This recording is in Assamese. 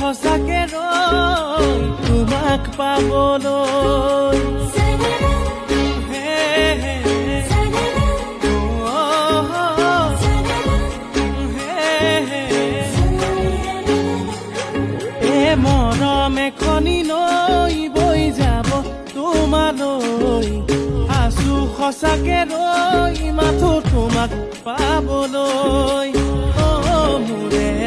সঁচাকে ৰৈ তোমাক পাবলৈ মৰম এখনি নৈ বৈ যাব তোমালৈ আছো সঁচাকে ৰৈ মাথো তোমাক পাবলৈ মোৰে